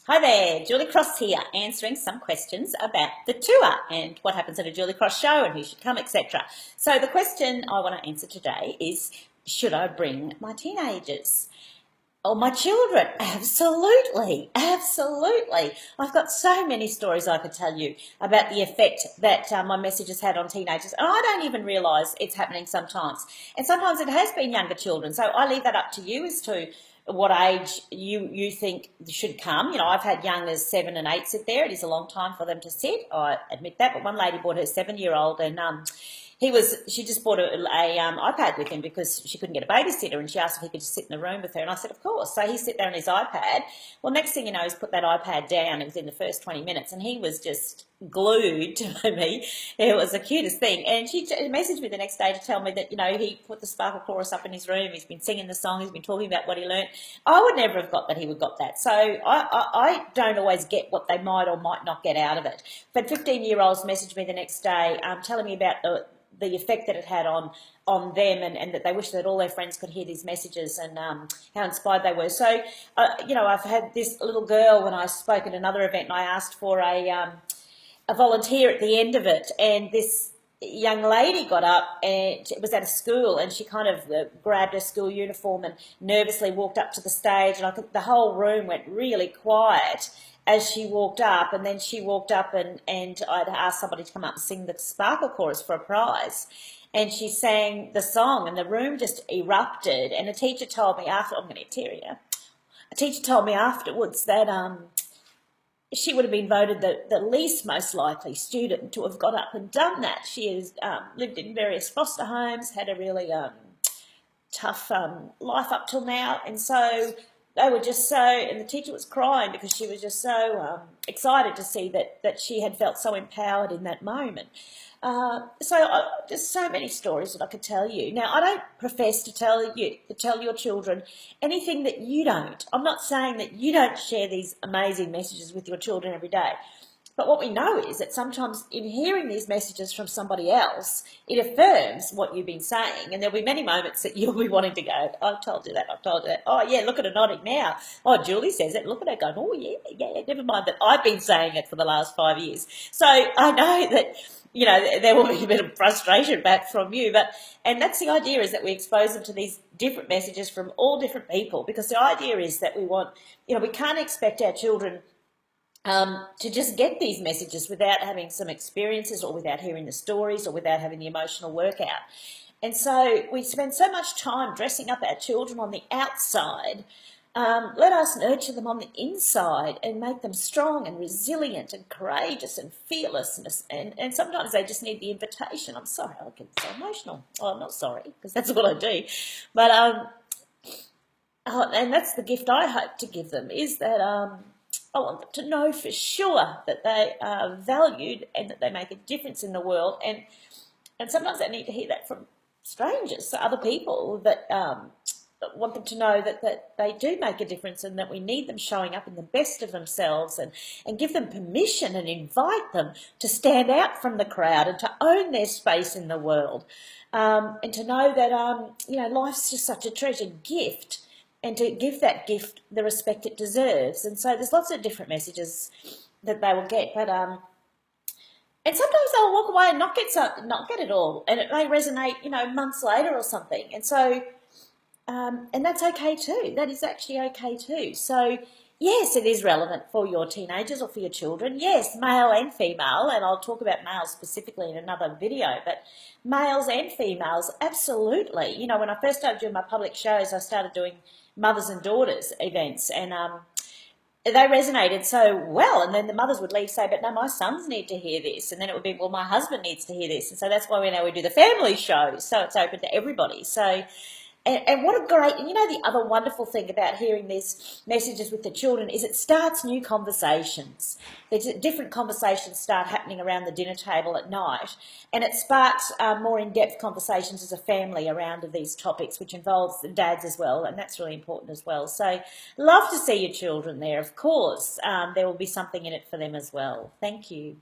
Hi there, Julie Cross here, answering some questions about the tour and what happens at a Julie Cross show and who should come, etc. So the question I want to answer today is, should I bring my teenagers? Oh, my children? Absolutely, absolutely. I've got so many stories I could tell you about the effect that my message has had on teenagers, and I don't even realise it's happening sometimes. And sometimes it has been younger children, so I leave that up to you as to what age you think should come. You know, I've had young as 7 and 8 sit there. It is a long time for them to sit, I admit that, but one lady brought her 7-year-old, and she just bought a iPad with him because she couldn't get a babysitter, and she asked if he could just sit in the room with her, and I said, of course. So he sat there on his iPad. Well, next thing you know, he's put that iPad down. It was in the first 20 minutes, and he was just glued to me. It was the cutest thing. And she messaged me the next day to tell me that, you know, he put the Sparkle Chorus up in his room. He's been singing the song. He's been talking about what he learnt. I would never have got that he would got that. So I don't always get what they might or might not get out of it. But 15-year-olds messaged me the next day telling me about the effect that it had on them, and that they wish that all their friends could hear these messages, and how inspired they were. So, you know, I've had this little girl when I spoke at another event, and I asked for a volunteer at the end of it, and this young lady got up, and it was at a school, and she kind of grabbed her school uniform and nervously walked up to the stage, and I think the whole room went really quiet as she walked up. And then she walked up, and I'd asked somebody to come up and sing the Sparkle Chorus for a prize, and she sang the song, and the room just erupted. And a teacher told me after, I'm going to tear you. A teacher told me afterwards that she would have been voted the least most likely student to have got up and done that. She has lived in various foster homes, had a really tough life up till now, and so they were just so, and the teacher was crying because she was just so excited to see that she had felt so empowered in that moment. Just so many stories that I could tell you. Now, I don't profess to tell your children anything that you don't. I'm not saying that you don't share these amazing messages with your children every day. But what we know is that sometimes in hearing these messages from somebody else, it affirms what you've been saying. And there'll be many moments that you'll be wanting to go, I've told you that, I've told you that. Oh, yeah, look at her nodding now. Oh, Julie says it. Look at her going, oh, yeah, never mind that I've been saying it for the last 5 years. So I know that, you know, there will be a bit of frustration back from you. And that's the idea, is that we expose them to these different messages from all different people, because the idea is that we want, you know, we can't expect our children to just get these messages without having some experiences, or without hearing the stories, or without having the emotional workout. And so we spend so much time dressing up our children on the outside. Let us nurture them on the inside and make them strong and resilient and courageous and fearless. And sometimes they just need the invitation. I'm sorry, I get so emotional. Oh, I'm not sorry, because that's what I do. But and that's the gift I hope to give them, is that I want them to know for sure that they are valued and that they make a difference in the world. And sometimes they need to hear that from strangers, so other people that want them to know that they do make a difference, and that we need them showing up in the best of themselves, and give them permission and invite them to stand out from the crowd and to own their space in the world, and to know that, you know, life's just such a treasured gift, and to give that gift the respect it deserves. And so there's lots of different messages that they will get, but and sometimes they'll walk away and not get it all, and it may resonate, you know, months later or something. And so and that's okay too. That is actually okay too. So yes, it is relevant for your teenagers or for your children. Yes, male and female, and I'll talk about males specifically in another video, but males and females, absolutely. You know, when I first started doing my public shows, I started doing mothers and daughters events, and they resonated so well. And then the mothers would leave, say, but no, my sons need to hear this. And then it would be, well, my husband needs to hear this. And so that's why we do the family shows, so it's open to everybody. So, and what a great, and you know, the other wonderful thing about hearing these messages with the children is it starts new conversations. Different conversations start happening around the dinner table at night, and it sparks more in-depth conversations as a family around these topics, which involves the dads as well, and that's really important as well. So love to see your children there, of course. There will be something in it for them as well. Thank you.